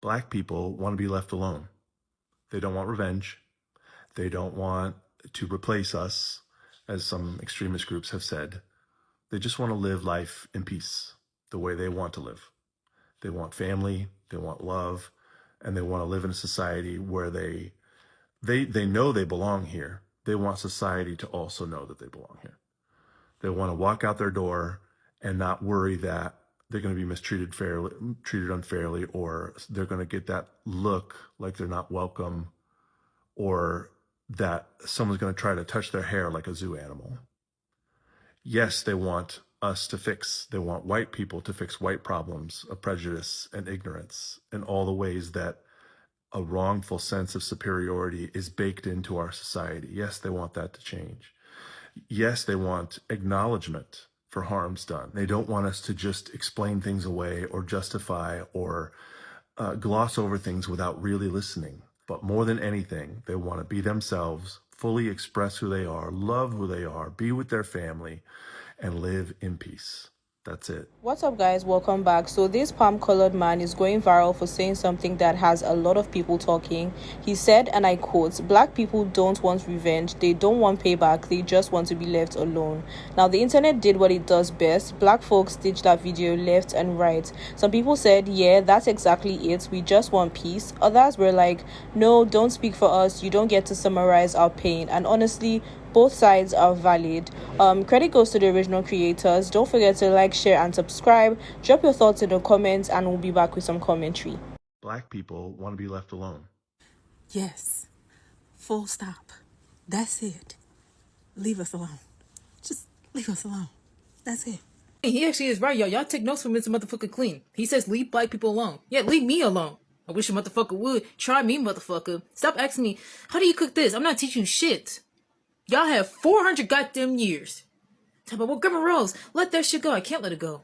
Black people want to be left alone. They don't want revenge. They don't want to replace us, as some extremist groups have said. They just want to live life in peace, the way they want to live. They want family, they want love, and they want to live in a society where they know they belong here. They want society to also know that they belong here. They want to walk out their door and not worry that they're going to be treated unfairly, or they're going to get that look like they're not welcome, or that someone's going to try to touch their hair like a zoo animal. Yes, they want they want white people to fix white problems of prejudice and ignorance and all the ways that a wrongful sense of superiority is baked into our society. Yes, they want that to change. Yes, they want acknowledgement for harms done. They don't want us to just explain things away or justify or gloss over things without really listening. But more than anything, they want to be themselves, fully express who they are, love who they are, be with their family, and live in peace. That's it. What's up, guys? Welcome back. So this palm-colored man is going viral for saying something that has a lot of people talking. He said, and I quote, "Black people don't want revenge. They don't want payback. They just want to be left alone." Now, the internet did what it does best. Black folks stitched that video left and right. Some people said, yeah, that's exactly it. We just want peace. Others were like, no, don't speak for us. You don't get to summarize our pain. And honestly, both sides are valid. Credit goes to the original creators. Don't forget to like, share, and subscribe. Drop your thoughts in the comments, and we'll be back with some commentary. Black people want to be left alone. Yes. Full stop. That's it. Leave us alone. Just leave us alone. That's it. He actually is right, y'all. Y'all take notes from Mr. Motherfucker Clean. He says leave black people alone. Yeah, leave me alone. I wish a motherfucker would. Try me, motherfucker. Stop asking me, how do you cook this? I'm not teaching you shit. Y'all have 400 goddamn years. Talk about, well, Grandma Rose, let that shit go. I can't let it go.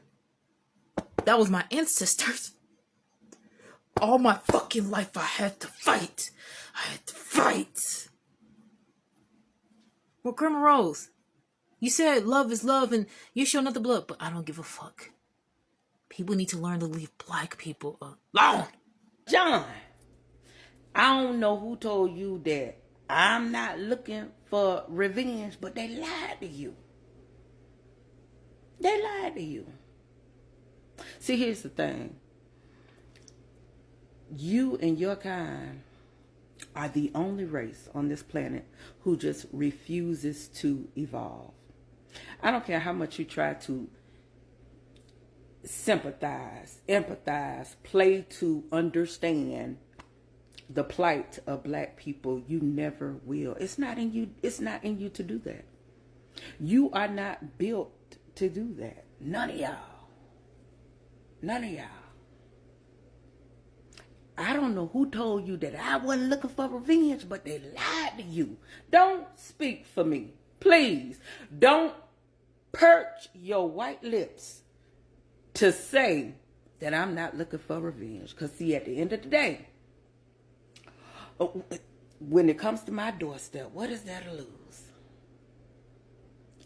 That was my ancestors. All my fucking life I had to fight. I had to fight. Well, Grandma Rose, you said love is love and you show nothing blood, but I don't give a fuck. People need to learn to leave black people alone. John, I don't know who told you that I'm not looking for revenge, but they lied to you. They lied to you. See, here's the thing. You and your kind are the only race on this planet who just refuses to evolve. I don't care how much you try to sympathize, empathize, play to understand the plight of black people. You never will. It's not in you. It's not in you to do that. You are not built to do that. None of y'all. None of y'all. I don't know who told you that I wasn't looking for revenge, but they lied to you. Don't speak for me. Please. Don't perch your white lips to say that I'm not looking for revenge. Because see, at the end of the day, when it comes to my doorstep, what is there to lose?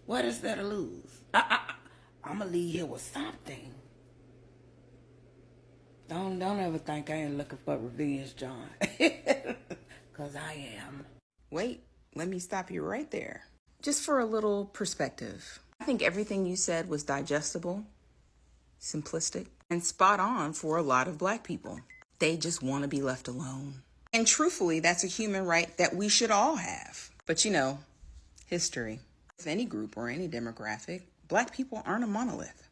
What is there to lose? I'm going to leave here with something. Don't ever think I ain't looking for revenge, John. Because I am. Wait, let me stop you right there. Just for a little perspective. I think everything you said was digestible, simplistic, and spot on for a lot of black people. They just want to be left alone. And truthfully, that's a human right that we should all have. But you know, history. With any group or any demographic, black people aren't a monolith.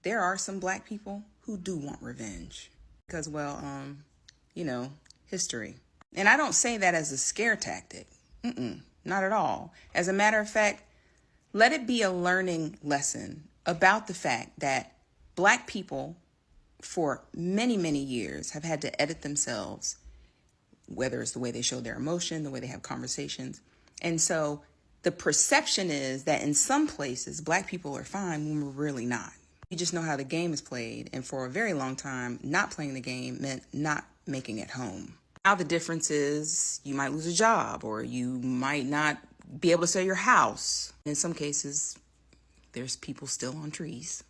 There are some black people who do want revenge. Because, well, you know, history. And I don't say that as a scare tactic. Not at all. As a matter of fact, let it be a learning lesson about the fact that black people for many, many years have had to edit themselves, whether it's the way they show their emotion, the way they have conversations. And so the perception is that in some places, black people are fine when we're really not. You just know how the game is played. And for a very long time, not playing the game meant not making it home. Now the difference is you might lose a job or you might not be able to sell your house. In some cases, there's people still on trees.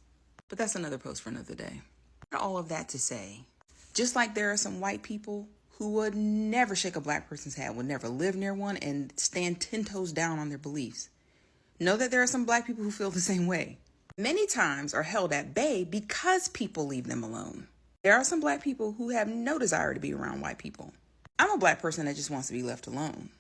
But that's another post for another day. All of that to say, Just like there are some white people who would never shake a black person's hand, would never live near one, and stand 10 toes down on their beliefs. Know that there are some black people who feel the same way. Many times are held at bay because people leave them alone. There are some black people who have no desire to be around white people. I'm a black person that just wants to be left alone.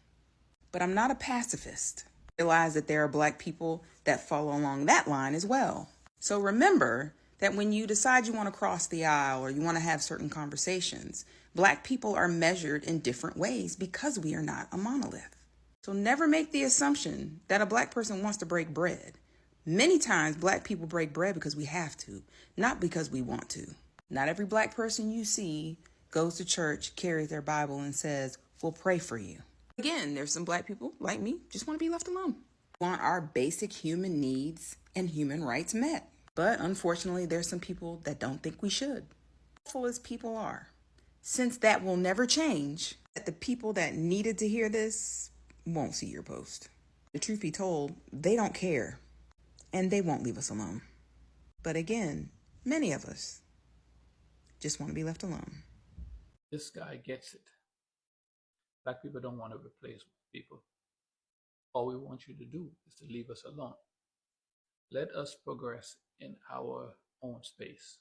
But I'm not a pacifist. I realize that there are black people that follow along that line as well. So remember that when you decide you want to cross the aisle or you want to have certain conversations, black people are measured in different ways because we are not a monolith. So never make the assumption that a black person wants to break bread. Many times black people break bread because we have to, not because we want to. Not every black person you see goes to church, carries their Bible, and says, "We'll pray for you." Again, there's some black people like me just want to be left alone. We want our basic human needs and human rights met. But unfortunately, there's some people that don't think we should. Awful as people are, since that will never change, that the people that needed to hear this won't see your post. The truth be told, they don't care, and they won't leave us alone. But again, many of us just want to be left alone. This guy gets it. Black people don't want to replace people. All we want you to do is to leave us alone. Let us progress in our own space.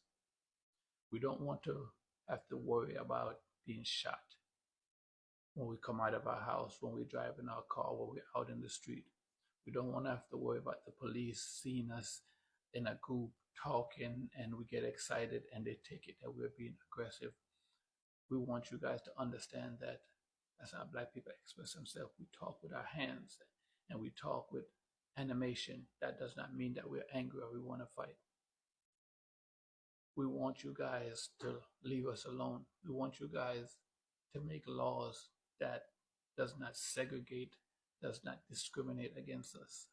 We don't want to have to worry about being shot when we come out of our house, when we drive in our car, when we're out in the street. We don't want to have to worry about the police seeing us in a group talking and we get excited and they take it that we're being aggressive. We want you guys to understand that that's how black people express themselves. We talk with our hands and we talk with animation. That does not mean that we're angry or we want to fight. We want you guys to leave us alone. We want you guys to make laws that does not segregate, does not discriminate against us.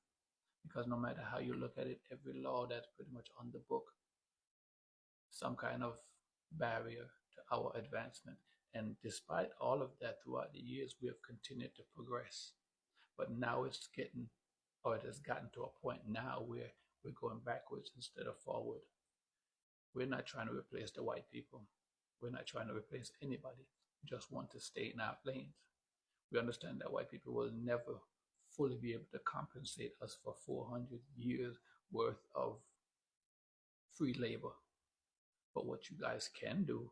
Because no matter how you look at it, every law that's pretty much on the book, some kind of barrier to our advancement. And despite all of that, throughout the years, we have continued to progress. But now it's getting, or it has gotten to a point now where we're going backwards instead of forward. We're not trying to replace the white people. We're not trying to replace anybody. We just want to stay in our lanes. We understand that white people will never fully be able to compensate us for 400 years worth of free labor. But what you guys can do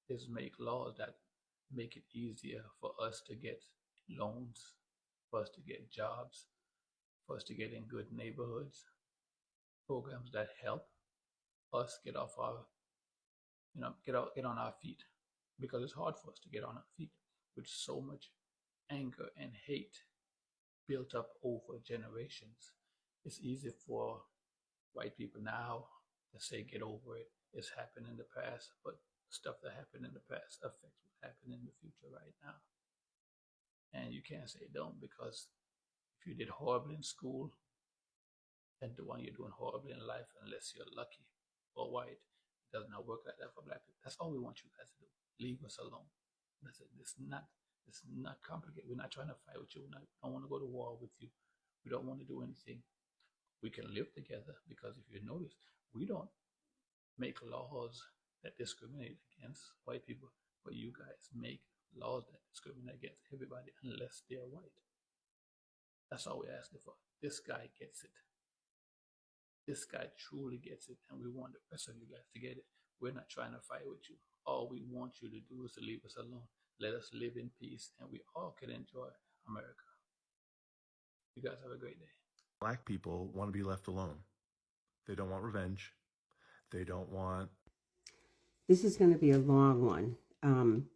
is make laws that make it easier for us to get loans, for us to get jobs, for us to get in good neighborhoods, programs that help us get off our, get on our feet, because it's hard for us to get on our feet with so much anger and hate built up over generations. It's easy for white people now to say get over it. It's happened in the past, but stuff that happened in the past affects what happened in the future right now. And you can't say don't, because if you did horrible in school, then the one you're doing horrible in life, unless you're lucky or white. It does not work like that for black people. That's all we want you guys to do. Leave us alone. That's it. It's not complicated. We're not trying to fight with you. We don't want to go to war with you. We don't want to do anything. We can live together, because if you notice, we don't make laws that discriminate against white people, but you guys make laws that discriminate against everybody unless they're white. That's all we're asking for. This guy gets it. This guy truly gets it, and we want the rest of you guys to get it. We're not trying to fight with you. All we want you to do is to leave us alone. Let us live in peace, and we all can enjoy America. You guys have a great day. Black people want to be left alone. They don't want revenge. They don't want... This is going to be a long one.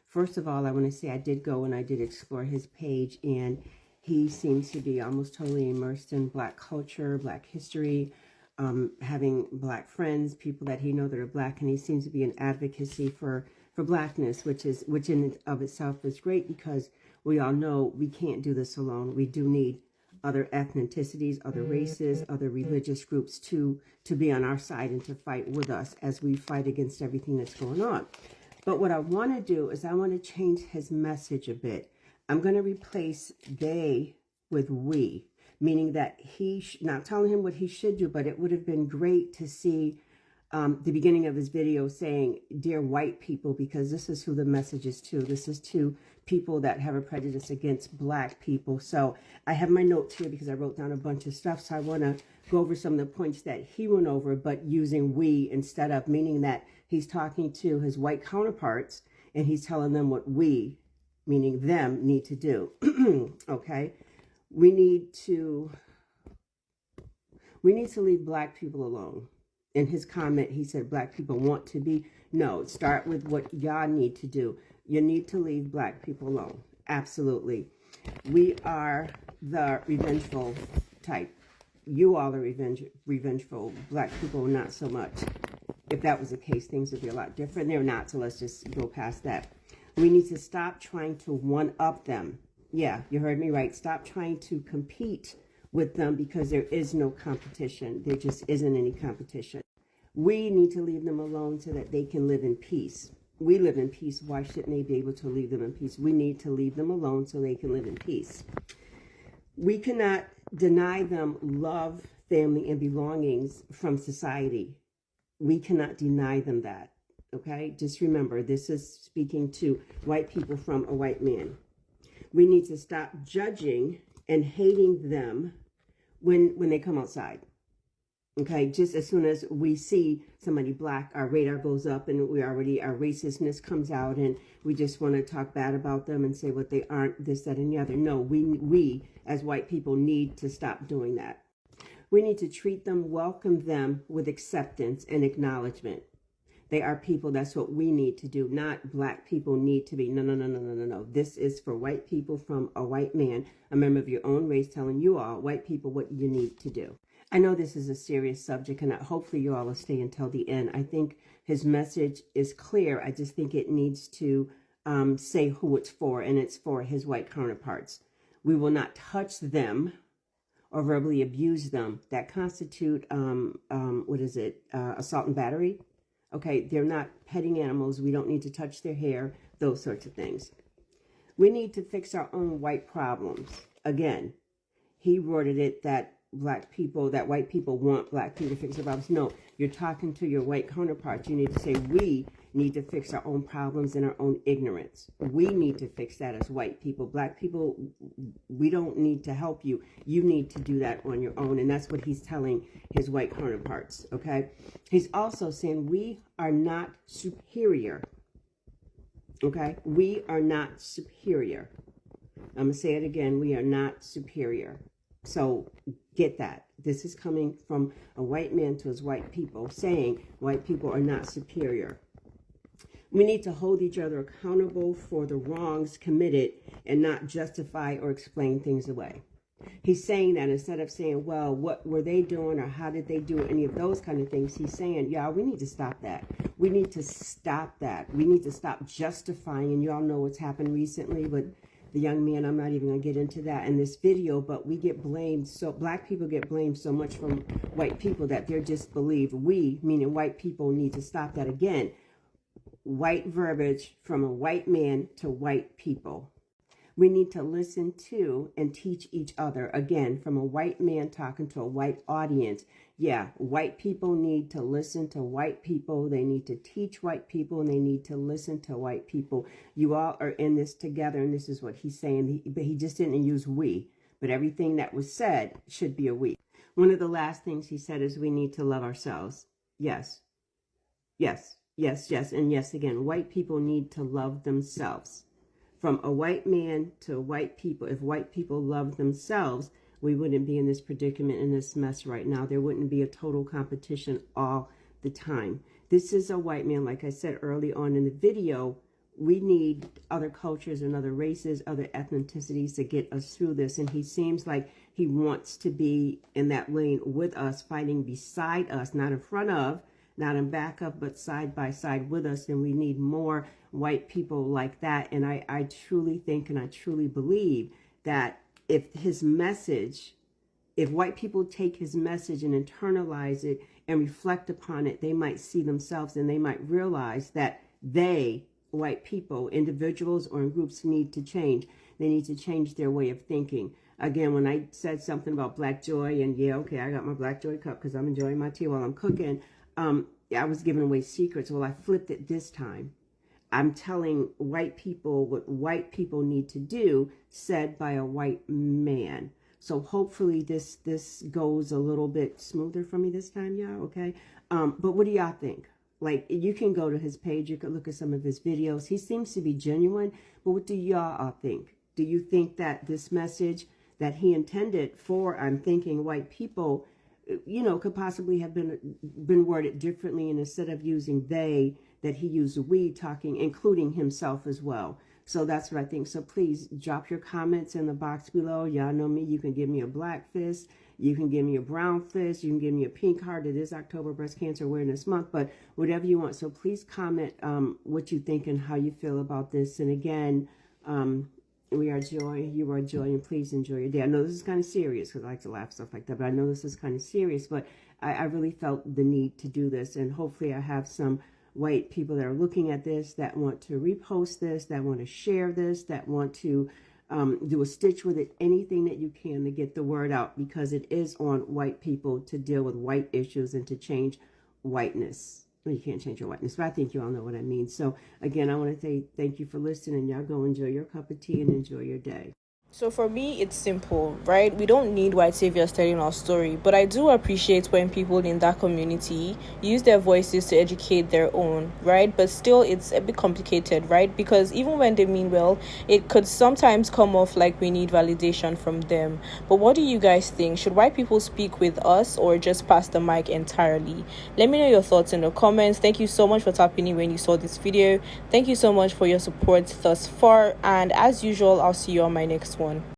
First of all, I want to say I did go and I did explore his page, and he seems to be almost totally immersed in Black culture, Black history, having Black friends, people that he knows that are Black, and he seems to be an advocacy for Blackness, which in and of itself is great, because we all know we can't do this alone. We do need other ethnicities, other races, other religious groups to be on our side and to fight with us as we fight against everything that's going on. But what I want to do is I want to change his message a bit. I'm going to replace they with we, meaning that not telling him what he should do, but it would have been great to see the beginning of his video saying, "Dear white people," because this is who the message is to. This is to people that have a prejudice against black people. So I have my notes here because I wrote down a bunch of stuff. So I want to go over some of the points that he went over, but using we instead of, meaning that he's talking to his white counterparts and he's telling them what we, meaning them, need to do. Okay? We need to leave black people alone. In his comment, he said black people want to be. No, start with what y'all need to do. You need to leave black people alone. Absolutely. We are the revengeful type. You all are revengeful. Black people, not so much. If that was the case, things would be a lot different. They're not, so let's just go past that. We need to stop trying to one-up them. Yeah, you heard me right. Stop trying to compete with them because there is no competition. There just isn't any competition. We need to leave them alone so that they can live in peace. We live in peace. Why shouldn't they be able to leave them in peace? We need to leave them alone so they can live in peace. We cannot deny them love, family, and belongings from society. We cannot deny them that. Okay? Just remember, this is speaking to white people from a white man. We need to stop judging and hating them when they come outside. Okay, just as soon as we see somebody black, our radar goes up and our racistness comes out and we just want to talk bad about them and say what they aren't, this, that, and the other. No, we as white people need to stop doing that. We need to treat them, welcome them with acceptance and acknowledgement. They are people. That's what we need to do. Not black people need to be. No. This is for white people from a white man, a member of your own race, telling you all, white people, what you need to do. I know this is a serious subject, and hopefully you all will stay until the end. I think his message is clear. I just think it needs to say who it's for, and it's for his white counterparts. We will not touch them or verbally abuse them. That constitute, assault and battery. Okay, they're not petting animals. We don't need to touch their hair, those sorts of things. We need to fix our own white problems. Again, he worded it that white people want black people to fix their problems. No, you're talking to your white counterparts. You need to say, we need to fix our own problems and our own ignorance. We need to fix that as white people. Black people, we don't need to help you. You need to do that on your own. And that's what he's telling his white counterparts, okay? He's also saying we are not superior, okay? We are not superior. I'm going to say it again. We are not superior. So get that. This is coming from a white man to his white people, saying white people are not superior. We need to hold each other accountable for the wrongs committed and not justify or explain things away. He's saying that instead of saying, well, what were they doing or how did they do any of those kind of things? He's saying, y'all, we need to stop that. We need to stop that. We need to stop justifying. And y'all know what's happened recently with the young man. I'm not even going to get into that in this video, but we get blamed. So black people get blamed so much from white people that they're just believed. We, meaning white people, need to stop that. Again, white verbiage from a white man to white people. We need to listen to and teach each other. Again, from a white man talking to a white audience. Yeah, white people need to listen to white people. They need to teach white people, and they need to listen to white people. You all are in this together, and this is what he's saying. But he just didn't use we. But everything that was said should be a we. One of the last things he said is we need to love ourselves. Yes. Yes. Yes, yes, and yes again. White people need to love themselves. From a white man to white people, if white people love themselves, we wouldn't be in this predicament, in this mess right now. There wouldn't be a total competition all the time. This is a white man, like I said early on in the video. We need other cultures and other races, other ethnicities to get us through this. And he seems like he wants to be in that lane with us, fighting beside us, not in front of, not in back of, but side by side with us. And we need more white people like that. And I truly think and I truly believe that if his message, if white people take his message and internalize it and reflect upon it, they might see themselves and they might realize that they, white people, individuals or in groups, need to change. They need to change their way of thinking. Again, when I said something about black joy, and yeah, okay, I got my black joy cup because I'm enjoying my tea while I'm cooking. I was giving away secrets. Well, I flipped it this time. I'm telling white people what white people need to do, said by a white man. So hopefully this goes a little bit smoother for me this time, y'all, okay? But what do y'all think? Like, you can go to his page, you can look at some of his videos. He seems to be genuine, but what do y'all think? Do you think that this message that he intended for, I'm thinking, white people, you know, could possibly have been worded differently, and instead of using they, that he used we, talking, including himself as well? So that's what I think. So please drop your comments in the box below. Y'all know me. You can give me a black fist. You can give me a brown fist. You can give me a pink heart. It is October Breast Cancer Awareness Month, but whatever you want. So please comment what you think and how you feel about this. And again, we are joy. You are joy. And please enjoy your day. I know this is kind of serious because I like to laugh, stuff like that. But I know this is kind of serious. But I really felt the need to do this. And hopefully I have some white people that are looking at this, that want to repost this, that want to share this, that want to do a stitch with it, anything that you can to get the word out, because it is on white people to deal with white issues and to change whiteness. Well, you can't change your whiteness, but I think you all know what I mean. So again, I want to say thank you for listening. Y'all go enjoy your cup of tea and enjoy your day. So for me, it's simple, right? We don't need white saviors telling our story, but I do appreciate when people in that community use their voices to educate their own, right? But still, it's a bit complicated, right? Because even when they mean well, it could sometimes come off like we need validation from them. But what do you guys think? Should white people speak with us or just pass the mic entirely? Let me know your thoughts in the comments. Thank you so much for tapping in when you saw this video. Thank you so much for your support thus far. And as usual, I'll see you on my next one.